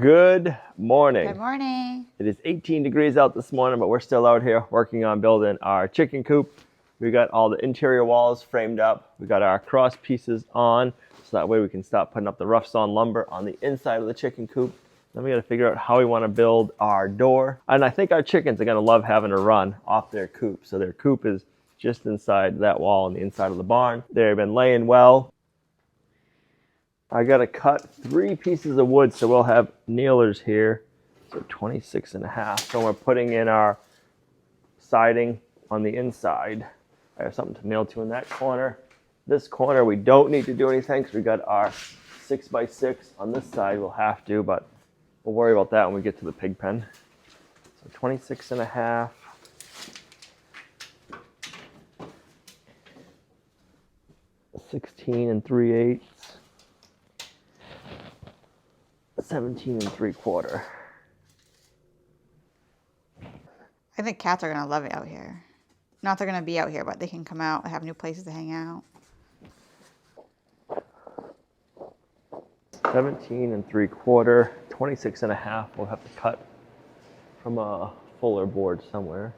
Good morning. Good morning. It is 18 degrees out this morning, but we're still out here working on building our chicken coop. We got all the interior walls framed up. We got our cross pieces on, so that way we can stop putting up the rough sawn lumber on the inside of the chicken coop. Then we got to figure out how we want to build our door. And I think our chickens are going to love having to run off their coop. So their coop is just inside that wall on the inside of the barn. They've been laying well. I got to cut 3 pieces of wood, so we'll have nailers here. So 26.5. So we're putting in our siding on the inside. I have something to nail to in that corner. This corner we don't need to do anything because we got our 6x6 on this side. We'll have to, but we'll worry about that when we get to the pig pen. So 26.5. $16 3/8. 17 3/4. I think cats are going to love it out here. Not they're going to be out here, but they can come out. They have new places to hang out. 17 3/4. 26.5. We'll have to cut from a fuller board somewhere.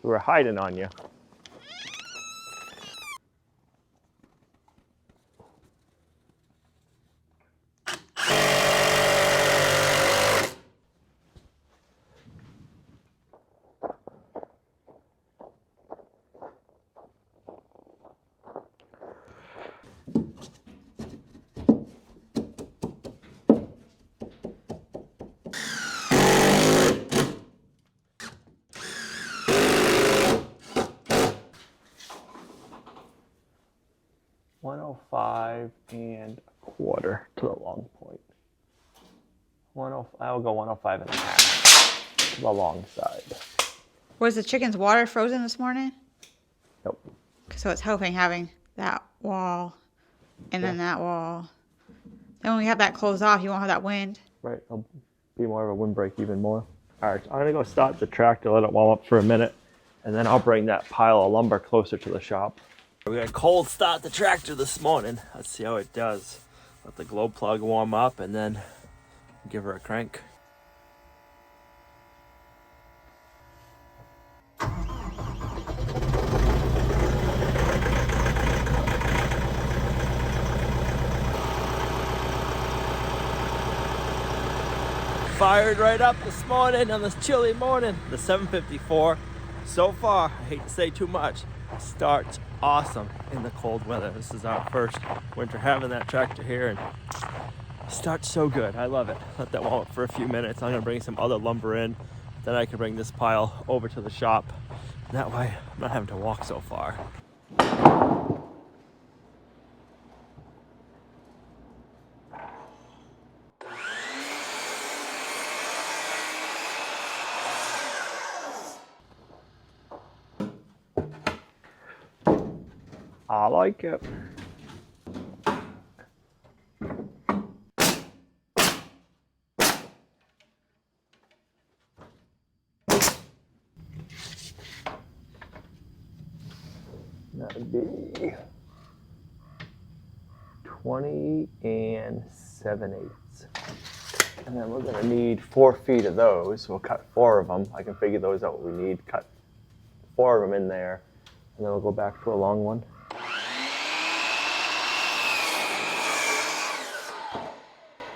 We were hiding on you. $105 1/4 to the long point. I will go 105.5 to the long side. Was the chicken's water frozen this morning? Nope. So it's helping having that wall and then that wall. Then when we have that closed off, you won't have that wind. Right, it'll be more of a windbreak even more. All right, I'm gonna go start the tractor, let it warm up for a minute, and then I'll bring that pile of lumber closer to the shop. We're gonna cold start the tractor this morning. Let's see how it does. Let the glow plug warm up and then give her a crank. Fired right up this morning on this chilly morning. The 754. So far, I hate to say too much, starts awesome in the cold weather. This is our first winter having that tractor here, and it starts so good. I love it. Let that warm up for a few minutes. I'm gonna bring some other lumber in, then I can bring this pile over to the shop. And that way, I'm not having to walk so far. I like it. That would be 20 7/8. And then we're gonna need 4 feet of those. We'll cut 4 of them. I can figure those out what we need. Cut 4 of them in there. And then we'll go back to a long one.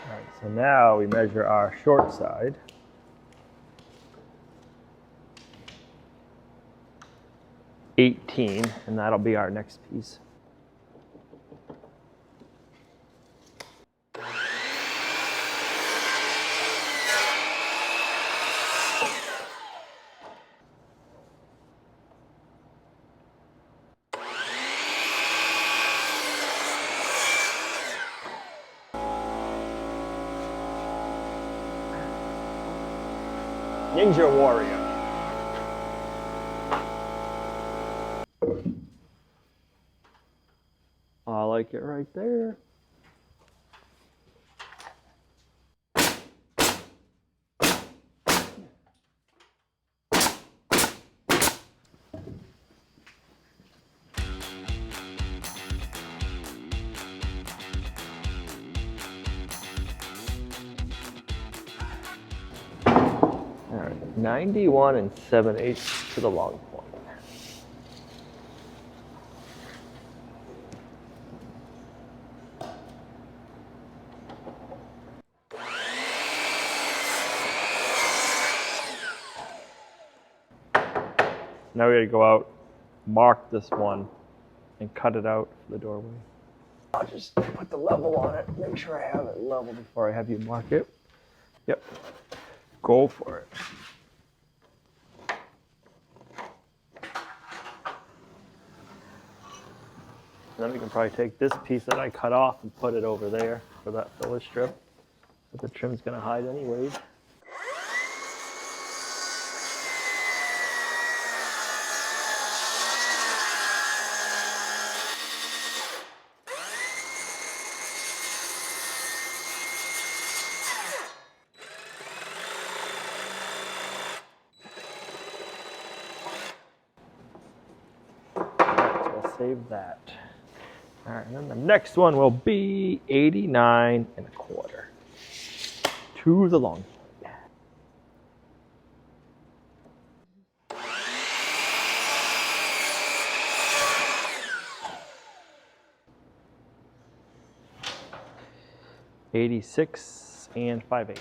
Alright, so now we measure our short side. 18, and that'll be our next piece. Ninja Warrior. I like it right there. right, 91 7/8 to the long point. Now we gotta go out, mark this one, and cut it out for the doorway. I'll just put the level on it, make sure I have it level before I have you mark it. Yep, go for it. Then we can probably take this piece that I cut off and put it over there for that filler strip that the trim's gonna hide anyways. Save that. All right, and then the next one will be 89 1/4 to the long point. $86 5/8.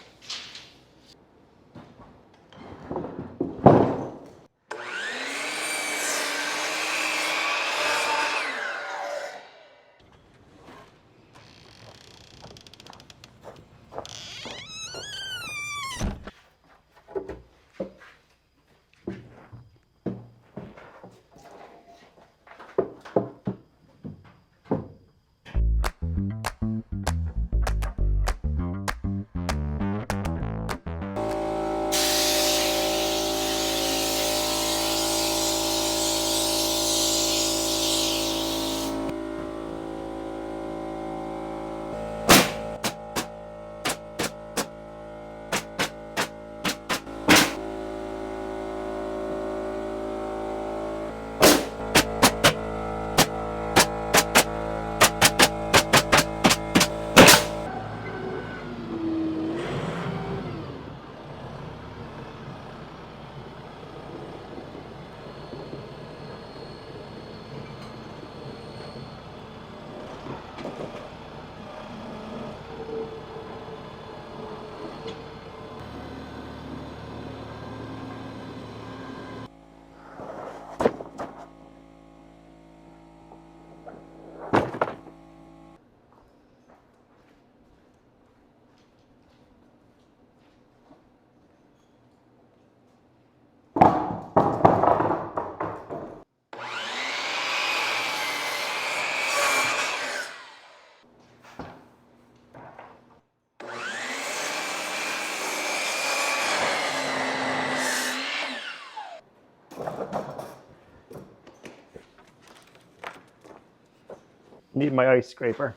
Need my ice scraper.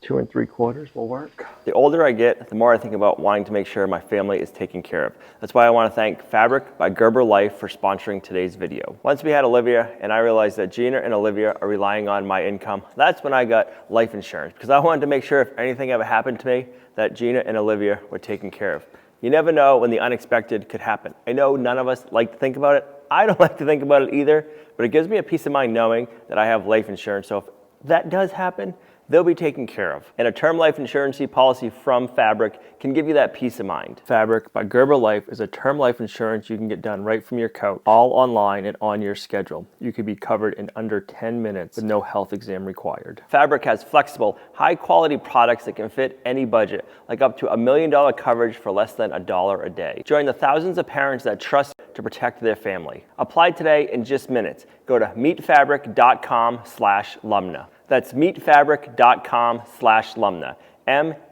Two and 3/4 will work. The older I get, the more I think about wanting to make sure my family is taken care of. That's why I want to thank Fabric by Gerber Life for sponsoring today's video. Once we had Olivia and I realized that Gina and Olivia are relying on my income, that's when I got life insurance, because I wanted to make sure if anything ever happened to me, that Gina and Olivia were taken care of. You never know when the unexpected could happen. I know none of us like to think about it. I don't like to think about it either, but it gives me a peace of mind knowing that I have life insurance. So if that does happen, they'll be taken care of. And a term life insurance policy from Fabric can give you that peace of mind. Fabric by Gerber Life is a term life insurance you can get done right from your couch, all online and on your schedule. You could be covered in under 10 minutes with no health exam required. Fabric has flexible, high quality products that can fit any budget, like up to $1 million coverage for less than $1 a day. Join the thousands of parents that trust to protect their family. Apply today in just minutes. Go to meetfabric.com/Lumnah. That's meetfabric.com/Lumnah.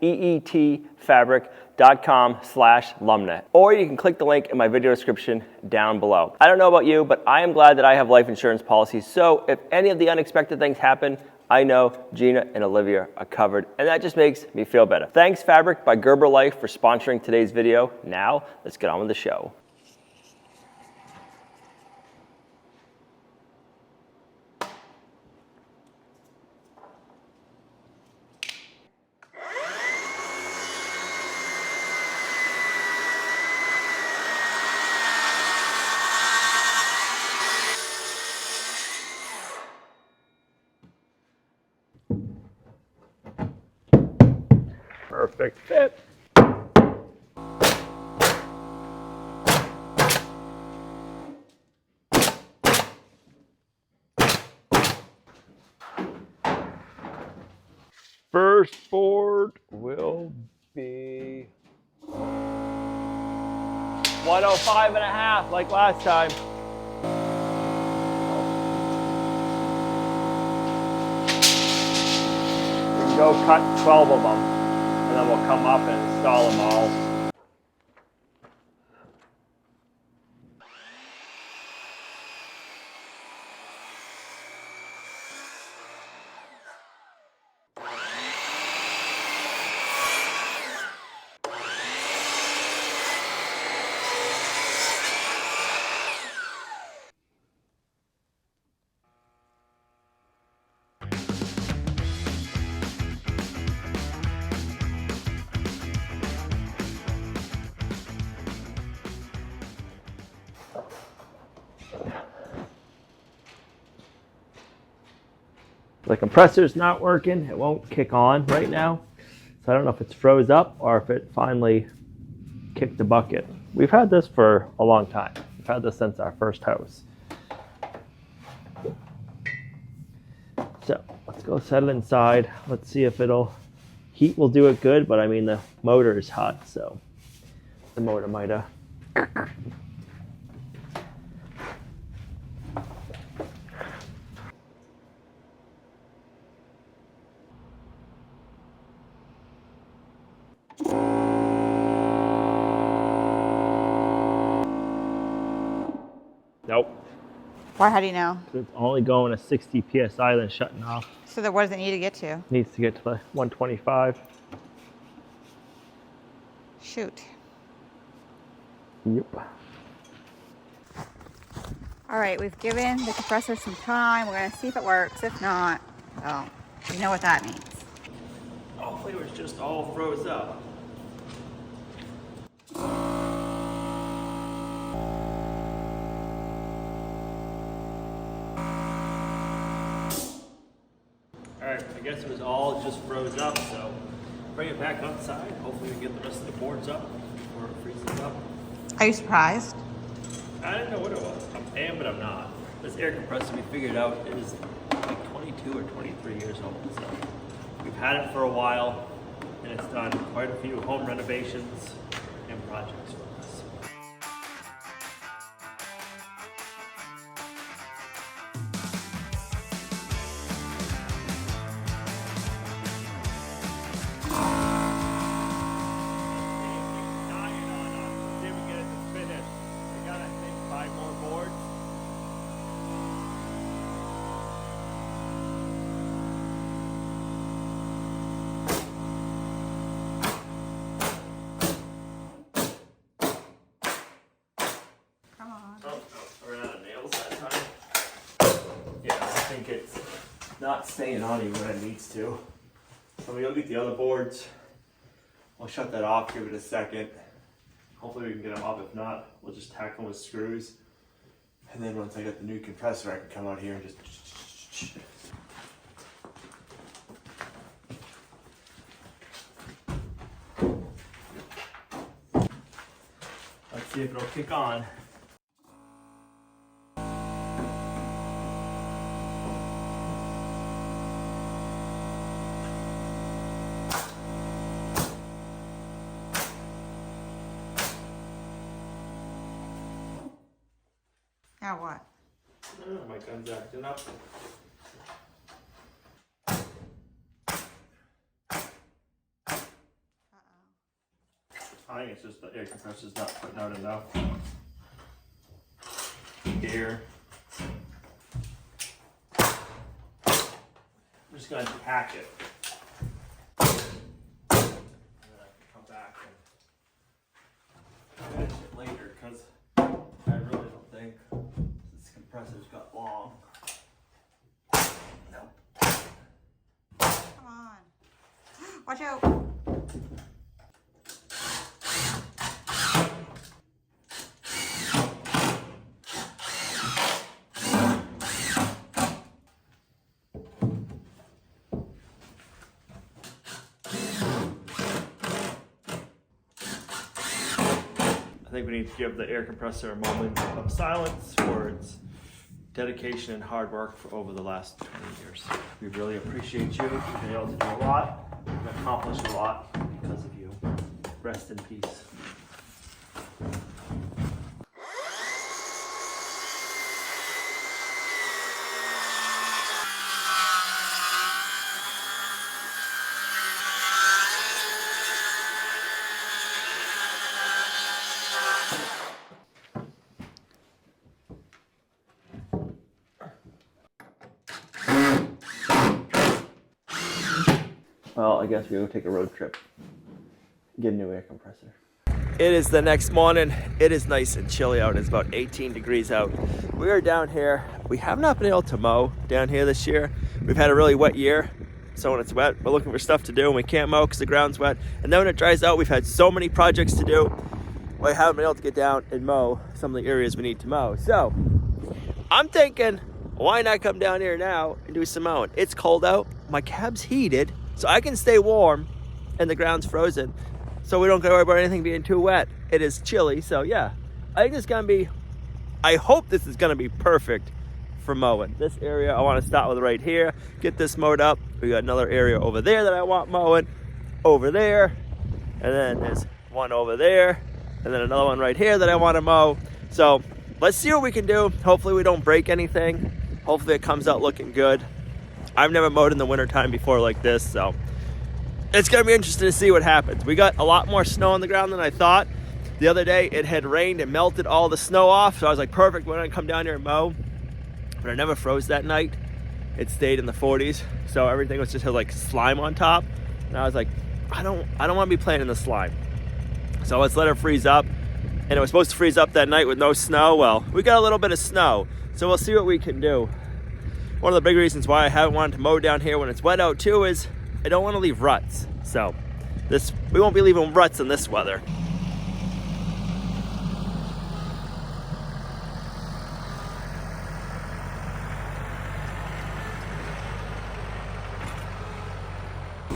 meetfabric.com/Lumnah. Or you can click the link in my video description down below. I don't know about you, but I am glad that I have life insurance policies. So if any of the unexpected things happen, I know Gina and Olivia are covered, and that just makes me feel better. Thanks Fabric by Gerber Life for sponsoring today's video. Now, let's get on with the show. Perfect fit. First board will be 105.5 like last time. We can go cut 12 of them, and then we'll come up and install them all. The compressor's not working. It won't kick on right now. So I don't know if it's froze up or if it finally kicked the bucket. We've had this for a long time. We've had this since our first house. So let's go set it inside. Let's see if heat will do it good, but I mean the motor is hot, so the motor might have. Nope. Why? How do you know? It's only going to 60 psi, then shutting off. So then what does it need to get to? Needs to get to the 125. Shoot. Yep. All right, we've given the compressor some time. We're gonna see if it works. If not, well, you know what that means. Hopefully it was just all froze up. Alright, I guess it was all just froze up, so bring it back outside. Hopefully we can get the rest of the boards up before it freezes up. Are you surprised? I didn't know what it was. I am, but I'm not. This air compressor we figured out is like 22 or 23 years old, so we've had it for a while, and it's done quite a few home renovations and projects for us. I ran out of nails that time. Yeah, I think it's not staying on even when it needs to. So we'll get the other boards. I'll shut that off, give it a second. Hopefully we can get them up. If not, we'll just tack them with screws. And then once I get the new compressor, I can come out here and just... Let's see if it'll kick on. Now what? I don't know, my gun's acting up. I think it's just the air compressor's not putting out enough air. I'm just going to hack it. And then I can come back and finish it later because I really don't think this compressor's got long. Nope. Come on. Watch out. I think we need to give the air compressor a moment of silence for its dedication and hard work for over the last 20 years. We really appreciate you. You've been able to do a lot. We've accomplished a lot because of you. Rest in peace. Well, I guess we'll take a road trip. Get a new air compressor. It is the next morning. It is nice and chilly out. It's about 18 degrees out. We are down here. We have not been able to mow down here this year. We've had a really wet year. So when it's wet, we're looking for stuff to do and we can't mow because the ground's wet. And then when it dries out, we've had so many projects to do. We haven't been able to get down and mow some of the areas we need to mow. So I'm thinking, why not come down here now and do some mowing? It's cold out. My cab's heated. So I can stay warm and the ground's frozen. So we don't gotta worry about anything being too wet. It is chilly, so yeah. I think it's gonna be, I hope this is gonna be perfect for mowing. This area I wanna start with right here, get this mowed up. We got another area over there that I want mowing, over there, and then there's one over there, and then another one right here that I wanna mow. So let's see what we can do. Hopefully we don't break anything. Hopefully it comes out looking good. I've never mowed in the wintertime before like this, so it's gonna be interesting to see what happens. We got a lot more snow on the ground than I thought. The other day it had rained and melted all the snow off, so I was like, perfect, we're gonna come down here and mow. But it never froze that night. It stayed in the 40s, so everything was just like slime on top. And I was like, I don't wanna be playing in the slime. So let's let it freeze up. And it was supposed to freeze up that night with no snow. Well, we got a little bit of snow, so we'll see what we can do. One of the big reasons why I haven't wanted to mow down here when it's wet out too is I don't want to leave ruts. So we won't be leaving ruts in this weather.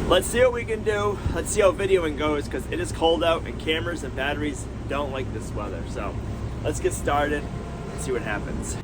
Let's see what we can do. Let's see how videoing goes because it is cold out and cameras and batteries don't like this weather. So let's get started and see what happens.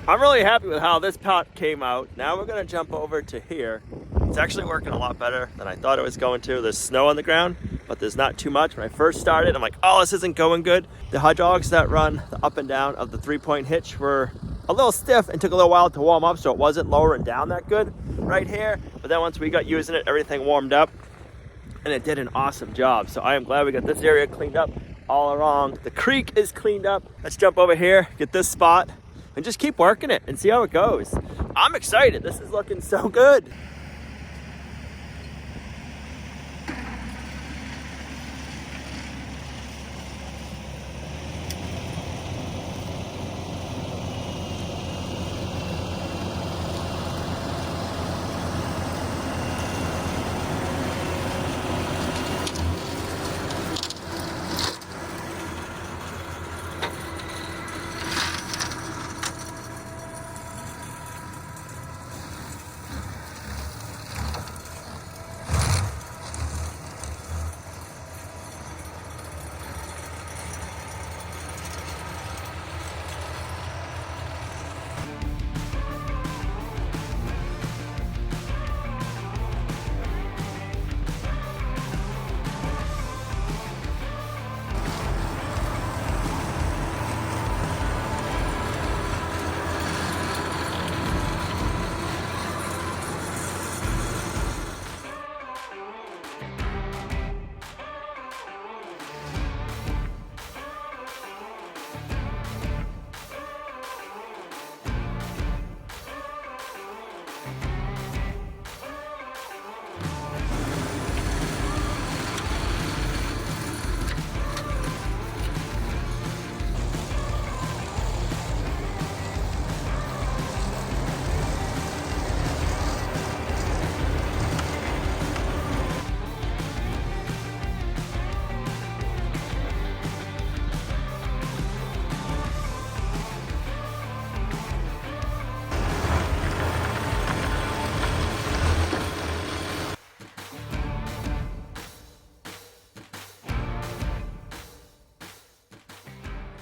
I'm really happy with how this pot came out. Now we're gonna jump over to here. It's actually working a lot better than I thought it was going to. There's snow on the ground, but there's not too much. When I first started, I'm like, oh, this isn't going good. The hydraulics that run the up and down of the 3-point hitch were a little stiff and took a little while to warm up, so it wasn't lowering down that good right here. But then once we got using it, everything warmed up and it did an awesome job. So I am glad we got this area cleaned up. all along. The creek is cleaned up. Let's jump over here, get this spot, and just keep working it and see how it goes. I'm excited. This is looking so good.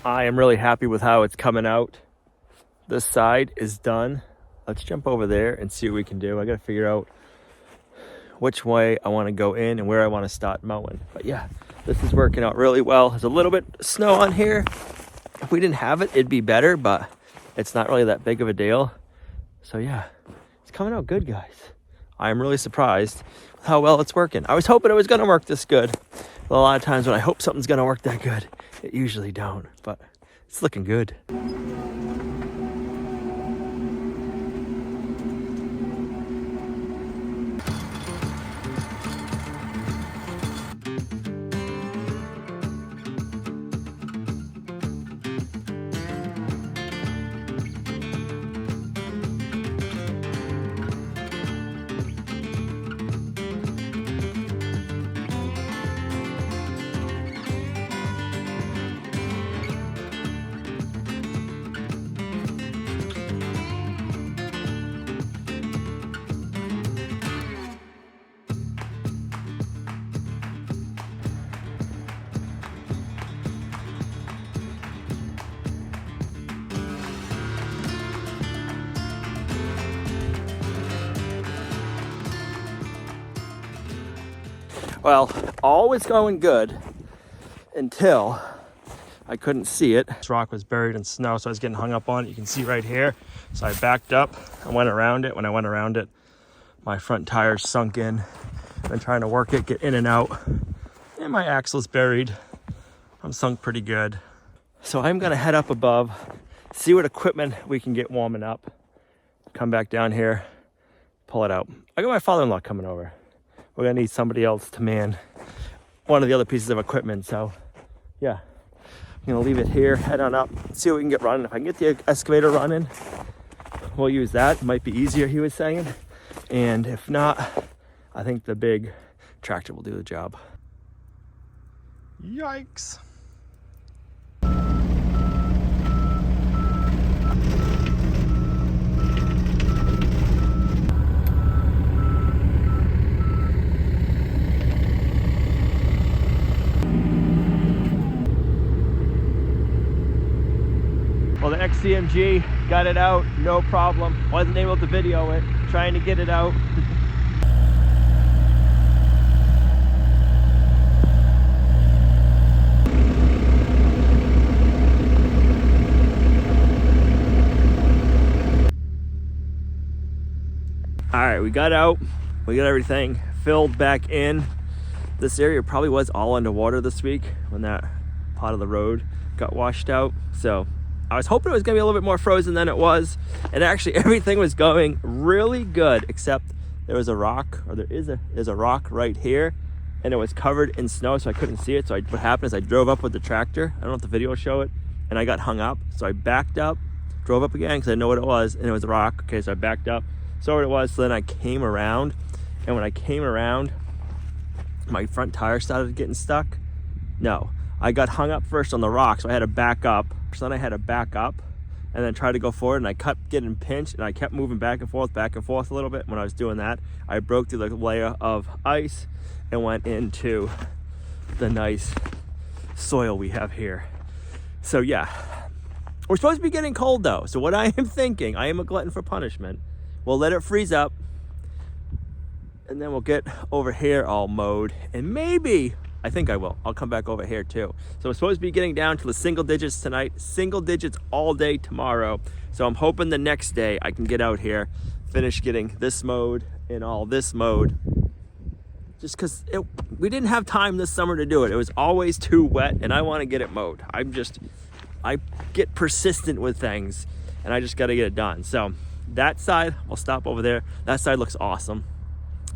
I am really happy with how it's coming out. This side is done. Let's jump over there and see what we can do. I gotta figure out which way I want to go in and where I want to start mowing. But yeah, this is working out really well. There's a little bit of snow on here. If we didn't have it, it'd be better, but it's not really that big of a deal. So yeah, it's coming out good, guys. I am really surprised with how well it's working. I was hoping it was gonna work this good. But a lot of times when I hope something's gonna work that good, it usually don't, but it's looking good. Well, all was going good until I couldn't see it. This rock was buried in snow, so I was getting hung up on it. You can see right here. So I backed up and went around it. When I went around it, my front tires sunk in. I've been trying to work it, get in and out. And my axle's buried. I'm sunk pretty good. So I'm gonna head up above, see what equipment we can get warming up, come back down here, pull it out. I got my father-in-law coming over. We're gonna need somebody else to man one of the other pieces of equipment. So yeah, I'm gonna leave it here, head on up, see what we can get running. If I can get the excavator running, we'll use that. It might be easier, he was saying. And if not, I think the big tractor will do the job. Yikes. Well, the XCMG got it out, no problem. Wasn't able to video it, trying to get it out. All right, we got out, we got everything filled back in. This area probably was all underwater this week when that part of the road got washed out. So I was hoping it was gonna be a little bit more frozen than it was. And actually everything was going really good, except there was a rock, or there's a rock right here, and it was covered in snow, so I couldn't see it. So what happened is I drove up with the tractor. I don't know if the video will show it, and I got hung up. So I backed up, drove up again because I know what it was, and it was a rock. Okay, so I backed up, saw what it was. So then I came around, and when I came around, my front tire started getting stuck. No, I got hung up first on the rock, so I had to back up. So then I had to back up and then try to go forward, and I kept getting pinched, and I kept moving back and forth a little bit. When I was doing that, I broke through the layer of ice and went into the nice soil we have here. So yeah, we're supposed to be getting cold though. So what I am thinking, I am a glutton for punishment. We'll let it freeze up, and then we'll get over here all mowed, and maybe, I think I will, I'll come back over here too. So we're supposed to be getting down to the single digits tonight, single digits all day tomorrow. So I'm hoping the next day I can get out here, finish getting this mowed and all this mowed. Just because we didn't have time this summer to do it. It was always too wet, and I want to get it mowed. I get persistent with things, and I just got to get it done. So that side, I'll stop over there. That side looks awesome,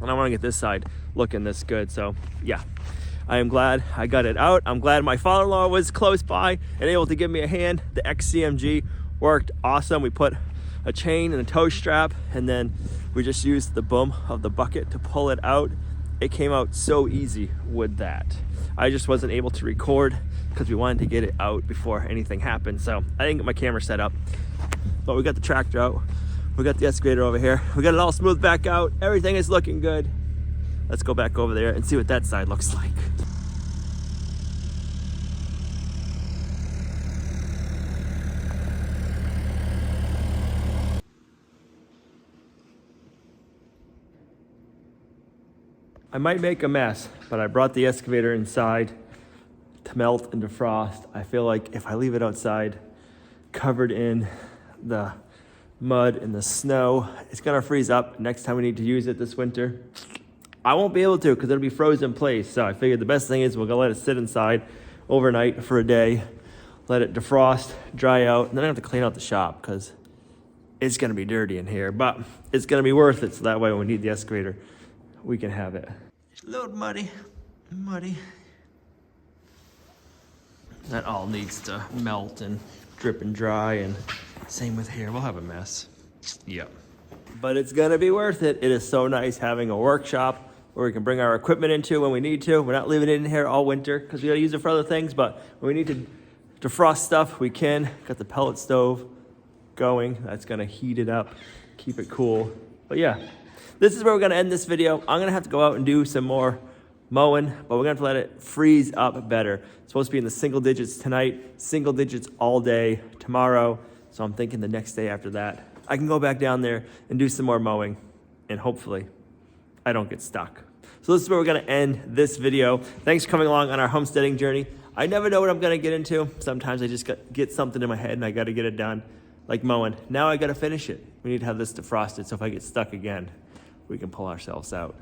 and I want to get this side looking this good. So yeah, I am glad I got it out. I'm glad my father-in-law was close by and able to give me a hand. The XCMG worked awesome. We put a chain and a tow strap, and then we just used the boom of the bucket to pull it out. It came out so easy with that. I just wasn't able to record because we wanted to get it out before anything happened. So I didn't get my camera set up, but we got the tractor out. We got the excavator over here. We got it all smoothed back out. Everything is looking good. Let's go back over there and see what that side looks like. I might make a mess, but I brought the excavator inside to melt and defrost. I feel like if I leave it outside covered in the mud and the snow, it's gonna freeze up next time we need to use it this winter. I won't be able to because it'll be frozen in place. So I figured the best thing is we're gonna let it sit inside overnight for a day, let it defrost, dry out, and then I have to clean out the shop because it's gonna be dirty in here, but it's gonna be worth it. So that way when we need the excavator, we can have it. It's a little muddy. That all needs to melt and drip and dry, and same with here. We'll have a mess. Yep. But it's gonna be worth it. It is so nice having a workshop where we can bring our equipment into when we need to. We're not leaving it in here all winter because we gotta use it for other things, but when we need to defrost stuff, we can. Got the pellet stove going. That's gonna heat it up, keep it cool. But yeah, this is where we're gonna end this video. I'm gonna have to go out and do some more mowing, but we're gonna have to let it freeze up better. It's supposed to be in the single digits tonight, single digits all day tomorrow. So I'm thinking the next day after that, I can go back down there and do some more mowing, and hopefully I don't get stuck. So this is where we're gonna end this video. Thanks for coming along on our homesteading journey. I never know what I'm gonna get into. Sometimes I just get something in my head and I gotta get it done, like mowing. Now I gotta finish it. We need to have this defrosted, so if I get stuck again, we can pull ourselves out.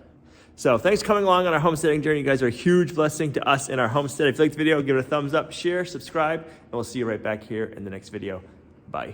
So thanks for coming along on our homesteading journey. You guys are a huge blessing to us in our homestead. If you liked the video, give it a thumbs up, share, subscribe, and we'll see you right back here in the next video. Bye.